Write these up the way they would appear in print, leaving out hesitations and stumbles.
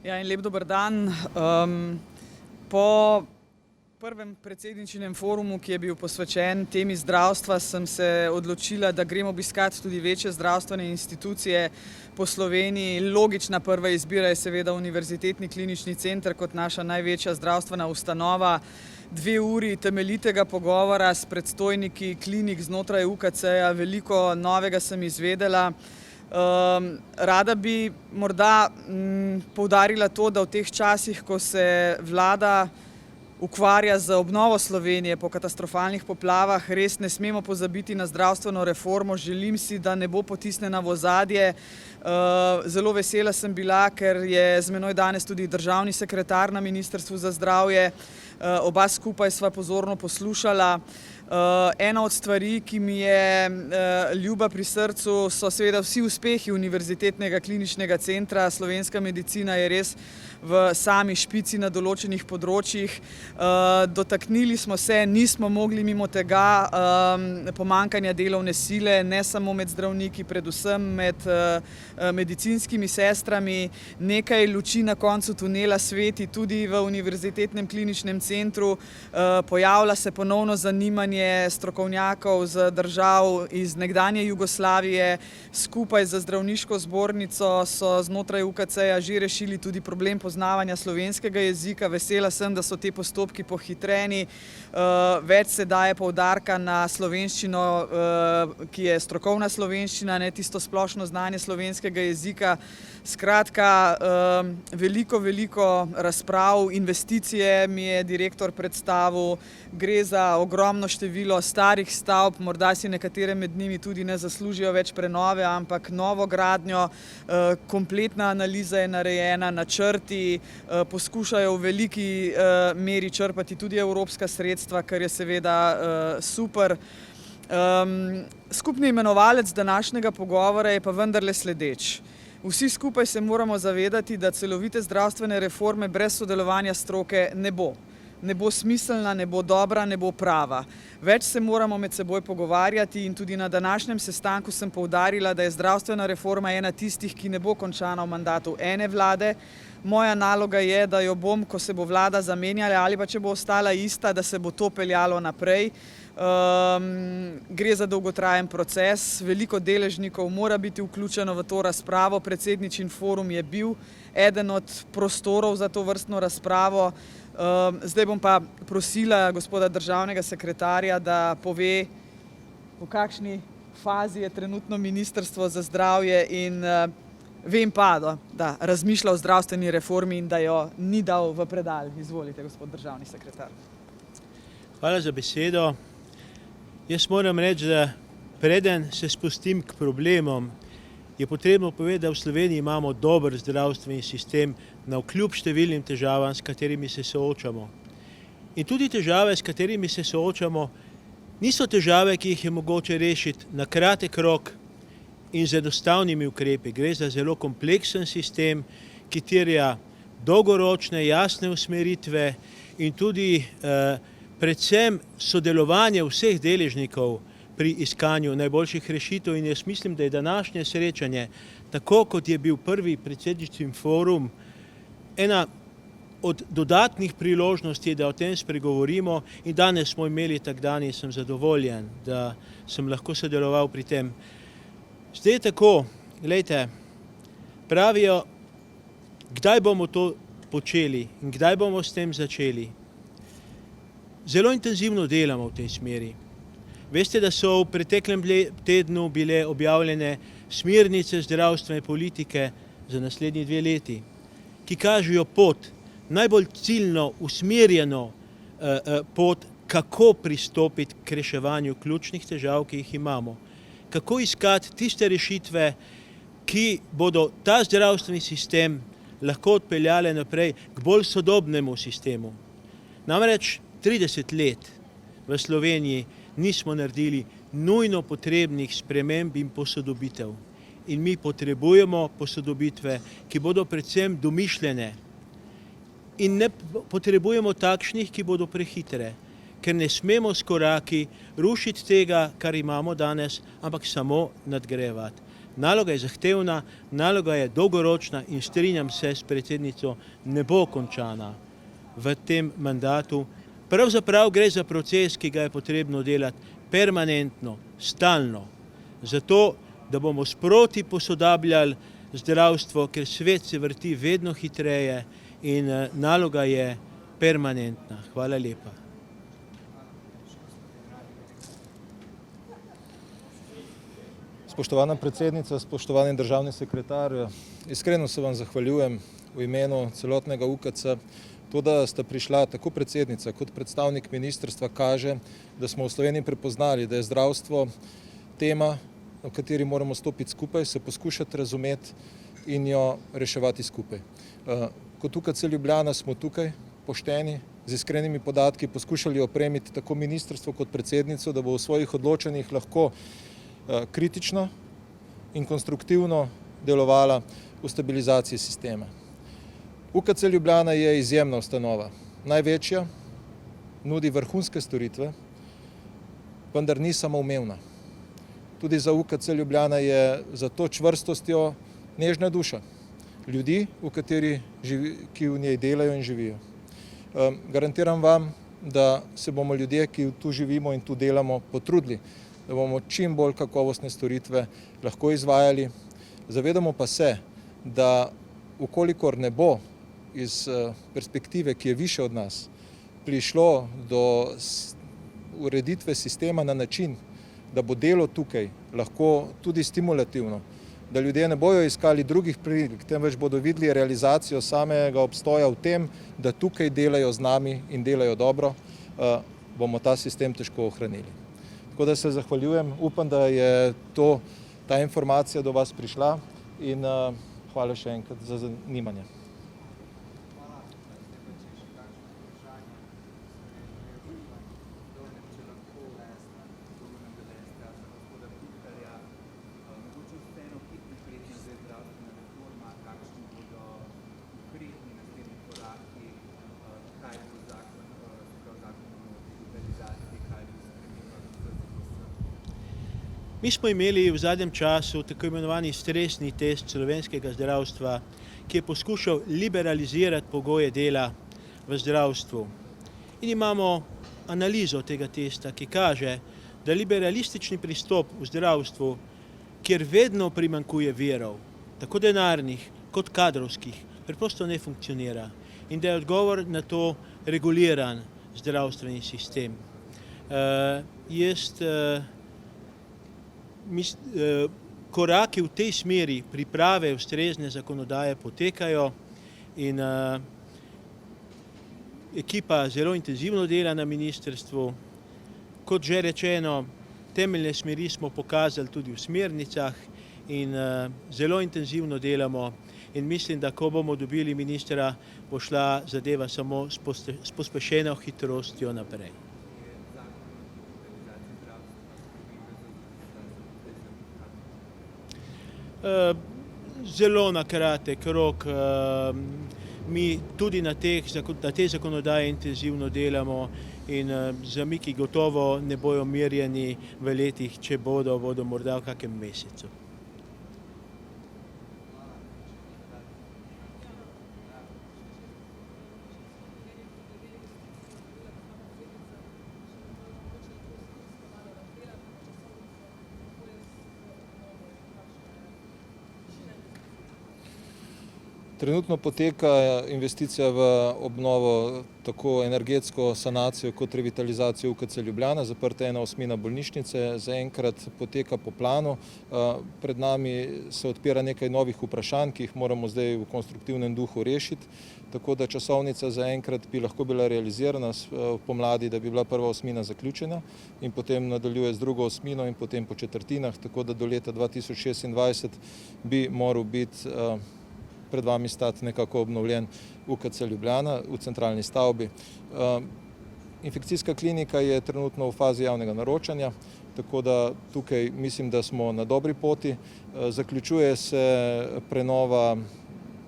Ja, in lep dober dan. Po prvem predsedničinem forumu, ki je bil posvečen temi zdravstva, sem se odločila, da grem obiskati tudi večje zdravstvene institucije po Sloveniji. Logična prva izbira je seveda Univerzitetni klinični center kot naša največja zdravstvena ustanova. 2 uri temeljitega pogovora s predstojniki klinik znotraj UKC-ja, veliko novega sem izvedela. Rada bi morda poudarila to, da v teh časih, ko se vlada ukvarja z obnovo Slovenije po katastrofalnih poplavah, res ne smemo pozabiti na zdravstveno reformo. Želim si, da ne bo potisnjena v ozadje. Zelo vesela sem bila, ker je z menoj danes tudi državni sekretar na Ministrstvu za zdravje. Oba skupaj sva pozorno poslušala. Ena od stvari, ki mi je ljuba pri srcu, so seveda vsi uspehi Univerzitetnega kliničnega centra. Slovenska medicina je res v sami špici na določenih področjih. Dotaknili smo se, nismo mogli mimo tega pomanjkanja delovne sile, ne samo med zdravniki, predvsem med medicinskimi sestrami. Nekaj luči na koncu tunela sveti tudi v Univerzitetnem kliničnem centru. Pojavlja se ponovno zanimanje strokovnjakov z držav iz nekdanje Jugoslavije. Skupaj z zdravniško zbornico so znotraj UKC-ja že rešili tudi problem poznavanja slovenskega jezika. Vesela sem, da so ti postopki pohitreni. Več se daje poudarka na slovenščino, ki je strokovna slovenščina, ne tisto splošno znanje slovenskega jezika. Skratka, veliko razprav, investicije mi je direktor predstavil. Gre za ogromno število starih stavb, morda si nekatere med njimi tudi ne zaslužijo več prenove, ampak novogradnjo. Kompletna analiza je narejena, načrti, poskušajo v veliki meri črpati tudi evropska sredstva, kar je seveda super. Skupni imenovalec današnjega pogovora je pa vendarle sledeč. Vsi skupaj se moramo zavedati, da celovite zdravstvene reforme brez sodelovanja stroke ne bo. Ne bo smiselna, ne bo dobra, ne bo prava. Več se moramo med seboj pogovarjati in tudi na današnjem sestanku sem poudarila, da je zdravstvena reforma ena tistih, ki ne bo končana v mandatu ene vlade. Moja naloga je, da jo bom, ko se bo vlada zamenjala ali pa če bo ostala ista, da se bo to peljalo naprej. Gre za dolgotrajen proces, veliko deležnikov mora biti vključeno v to razpravo. Predsedničin forum je bil eden od prostorov za to vrstno razpravo. Zdaj bom pa prosila gospoda državnega sekretarja, da pove, v kakšni fazi je trenutno Ministrstvo za zdravje, in vem pa, da razmišlja o zdravstveni reformi in da jo ni dal v predal. Izvolite, gospod državni sekretar. Hvala za besedo. Jaz moram reči, da preden se spustim k problemom, je potrebno povedati, da v Sloveniji imamo dober zdravstveni sistem navkljub številnim težavam, s katerimi se soočamo. In tudi težave, s katerimi se soočamo, niso težave, ki jih je mogoče rešiti na kratek rok in z enostavnimi ukrepi. Gre za zelo kompleksen sistem, ki terja dolgoročne, jasne usmeritve in tudi predvsem sodelovanje vseh deležnikov pri iskanju najboljših rešitev. In jaz mislim, da je današnje srečanje, tako kot je bil prvi predsedničin forum, ena od dodatnih priložnosti, da o tem spregovorimo, in danes smo imeli tak dan in sem zadovoljen, da sem lahko sodeloval pri tem. Zdaj je tako, glejte, pravijo, kdaj bomo to počeli in kdaj bomo s tem začeli. Zelo intenzivno delamo v tej smeri. Veste, da so v preteklem tednu bile objavljene smernice zdravstvene politike za naslednji 2 leti, ki kažejo pot, najbolj ciljno usmerjeno pot, kako pristopiti k reševanju ključnih težav, ki jih imamo. Kako iskati tiste rešitve, ki bodo ta zdravstveni sistem lahko odpeljale naprej k bolj sodobnemu sistemu. Namreč 30 let v Sloveniji nismo naredili nujno potrebnih sprememb in posodobitev. In mi potrebujemo posodobitve, ki bodo predvsem domišljene. In ne potrebujemo takšnih, ki bodo prehitre, ker ne smemo s koraki rušiti tega, kar imamo danes, ampak samo nadgrajevati. Naloga je zahtevna, naloga je dolgoročna in strinjam se s predsednico, ne bo končana v tem mandatu. Pravzaprav gre za proces, ki ga je potrebno delati permanentno, stalno, zato da bomo sproti posodabljali zdravstvo, ker svet se vrti vedno hitreje in naloga je permanentna. Hvala lepa. Spoštovana predsednica, spoštovani državni sekretar, iskreno se vam zahvaljujem v imenu celotnega UKC. To, da sta prišla tako predsednica kot predstavnik ministrstva, kaže, da smo v Sloveniji prepoznali, da je zdravstvo tema, o kateri moramo stopiti skupaj, se poskušati razumeti in jo reševati skupaj. Kot UKC Ljubljana smo tukaj pošteni, z iskrenimi podatki poskušali opremiti tako ministrstvo kot predsednico, da bo v svojih odločanjih lahko kritično in konstruktivno delovala v stabilizaciji sistema. UKC Ljubljana je izjemna ustanova, največja, nudi vrhunske storitve, vendar ni samoumevna. Tudi za UKC Ljubljana je za to čvrstostjo nežna duša ljudi, ki v njej delajo in živijo. Garantiram vam, da se bomo ljudje, ki tu živimo in tu delamo, potrudili, da bomo čim bolj kakovostne storitve lahko izvajali. Zavedamo pa se, da ukolikor ne bo iz perspektive, ki je više od nas, prišlo do ureditve sistema na način, da bo delo tukaj lahko tudi stimulativno, da ljudje ne bojo iskali drugih prilik, temveč bodo videli realizacijo samega obstoja v tem, da tukaj delajo z nami in delajo dobro, bomo ta sistem težko ohranili. Tako da se zahvaljujem, upam, da je ta informacija do vas prišla in hvala še enkrat za zanimanje. Mi smo imeli v zadnjem času tako imenovani stresni test slovenskega zdravstva, ki je poskušal liberalizirati pogoje dela v zdravstvu. In imamo analizo tega testa, ki kaže, da liberalistični pristop v zdravstvu, kjer vedno primanjkuje virov, tako denarnih kot kadrovskih, preprosto ne funkcionira in da je odgovor na to reguliran zdravstveni sistem. Koraki v tej smeri priprave ustrezne zakonodaje potekajo in ekipa zelo intenzivno dela na ministrstvu. Kot že rečeno, temeljne smeri smo pokazali tudi v smernicah in zelo intenzivno delamo in mislim, da ko bomo dobili ministra, bo šla zadeva samo s pospešeno hitrostjo naprej. Zelo na kratek rok. Mi tudi na tej zakonodaji intenzivno delamo in zamiki gotovo ne bojo merjeni v letih, če bodo morda v kakem mesecu. Trenutno poteka investicija v obnovo, tako energetsko sanacijo kot revitalizacijo UKC Ljubljana, zaprta je 1/8 bolnišnice, zaenkrat poteka po planu. Pred nami se odpira nekaj novih vprašanj, ki jih moramo zdaj v konstruktivnem duhu rešiti, tako da časovnica zaenkrat bi lahko bila realizirana pomladi, da bi bila prva 8. zaključena in potem nadaljuje z drugo 8. in potem po četrtinah, tako da do leta 2026 bi moral biti pred vami stati nekako obnovljen UKC Ljubljana v centralni stavbi. Infekcijska klinika je trenutno v fazi javnega naročanja, tako da tukaj mislim, da smo na dobri poti. Zaključuje se prenova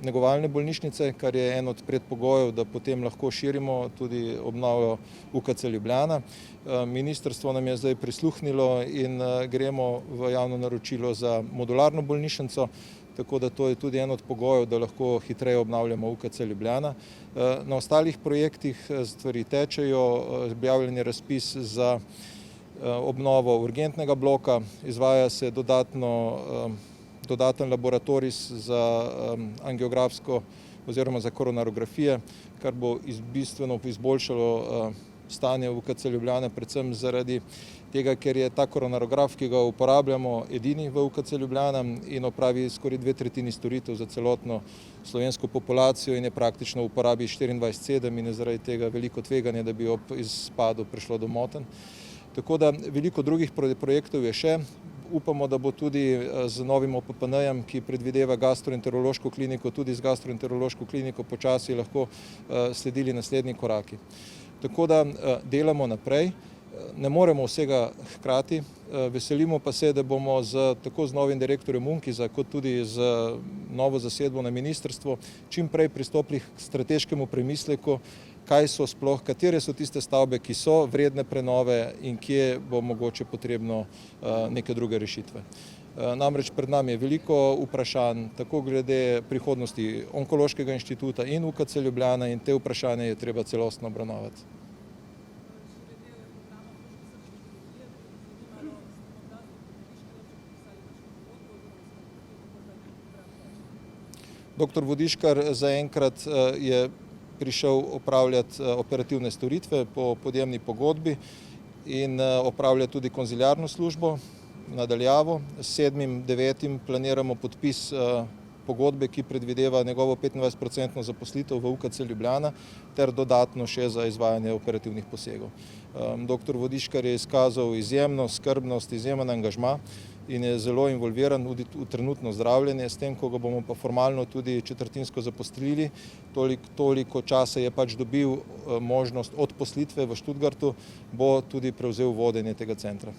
negovalne bolnišnice, kar je en od predpogojev, da potem lahko širimo tudi obnovo UKC Ljubljana. Ministrstvo nam je zdaj prisluhnilo in gremo v javno naročilo za modularno bolnišnico, tako da to je tudi en od pogojev, da lahko hitreje obnavljamo UKC Ljubljana. Na ostalih projektih stvari tečejo, objavljen je razpis za obnovo urgentnega bloka, izvaja se dodaten laboratorij za angiografsko oziroma za koronarografije, kar bo bistveno izboljšalo stanje v UKC Ljubljana, predvsem zaradi tega, ker je ta koronarograf, ki ga uporabljamo, edini v UKC Ljubljana in opravi skoraj 2/3 storitev za celotno slovensko populacijo in je praktično v uporabi 24/7 in je zaradi tega veliko tveganje, da bi ob izpadu prišlo do motenj. Tako da veliko drugih projektov je še. Upamo, da bo tudi z novim OPPN-jem, ki predvideva gastroenterološko kliniko, tudi z gastroenterološko kliniko počasi lahko sledili naslednji koraki. Tako da delamo naprej, ne moremo vsega hkrati, veselimo pa se, da bomo tako z novim direktorjem UNKIZ-a kot tudi z novo zasedbo na ministrstvu čim prej pristopili k strateškemu premisleku, katere so tiste stavbe, ki so vredne prenove in kje bo mogoče potrebno neke druge rešitve. Namreč pred nami je veliko vprašanj, tako glede prihodnosti Onkološkega inštituta in UKC Ljubljana in te vprašanje je treba celostno obravnavati. Dr. Vodiškar zaenkrat je prišel opravljati operativne storitve po podjemni pogodbi in opravlja tudi konziliarno službo nadaljavo. S 7.9. planiramo podpis pogodbe, ki predvideva njegovo 25% zaposlitev v UKC Ljubljana ter dodatno še za izvajanje operativnih posegov. Dr. Vodiškar je izkazal izjemno skrbnost, izjemen angažma in je zelo involviran v trenutno zdravljenje, s tem, ko ga bomo pa formalno tudi četrtinsko zaposlili, toliko časa je pač dobil možnost odposlitve v Študgartu, bo tudi prevzel vodenje tega centra.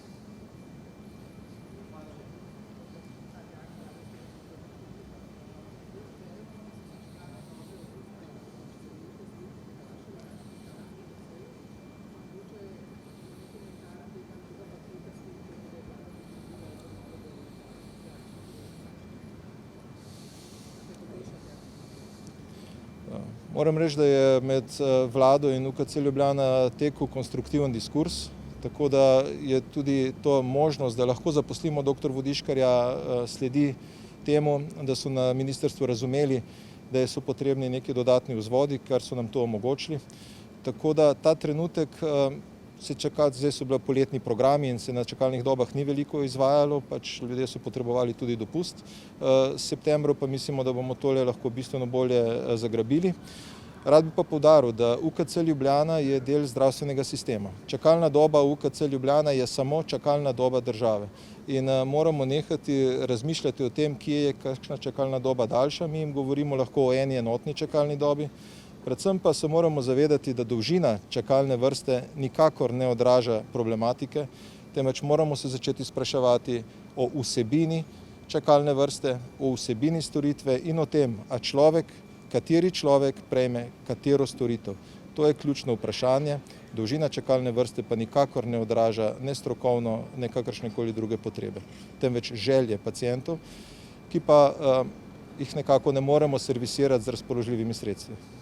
Moram reči, da je med vlado in UKC Ljubljana tekel konstruktiven diskurs, tako da je tudi to možnost, da lahko zaposlimo dr. Vodiškarja, sledi temu, da so na ministrstvu razumeli, da so potrebni neki dodatni vzvodi, kar so nam to omogočili. Tako da ta trenutek se čakati, zdaj so bili poletni programi in se na čakalnih dobah ni veliko izvajalo, pač ljudje so potrebovali tudi dopust. V septembru pa mislimo, da bomo tole lahko bistveno bolje zagrabili. Rad bi pa poudaril, da UKC Ljubljana je del zdravstvenega sistema. Čakalna doba UKC Ljubljana je samo čakalna doba države in moramo nehati razmišljati o tem, kje je kakšna čakalna doba daljša. Mi jim govorimo lahko o eni enotni čakalni dobi. Predvsem pa se moramo zavedati, da dolžina čakalne vrste nikakor ne odraža problematike, temveč moramo se začeti spraševati o vsebini čakalne vrste, o vsebini storitve in o tem, a kateri človek prejme katero storitev. To je ključno vprašanje, dolžina čakalne vrste pa nikakor ne odraža ne strokovno, ne kakršnekoli druge potrebe, temveč želje pacientov, ki pa jih nekako ne moremo servisirati z razpoložljivimi sredstvi.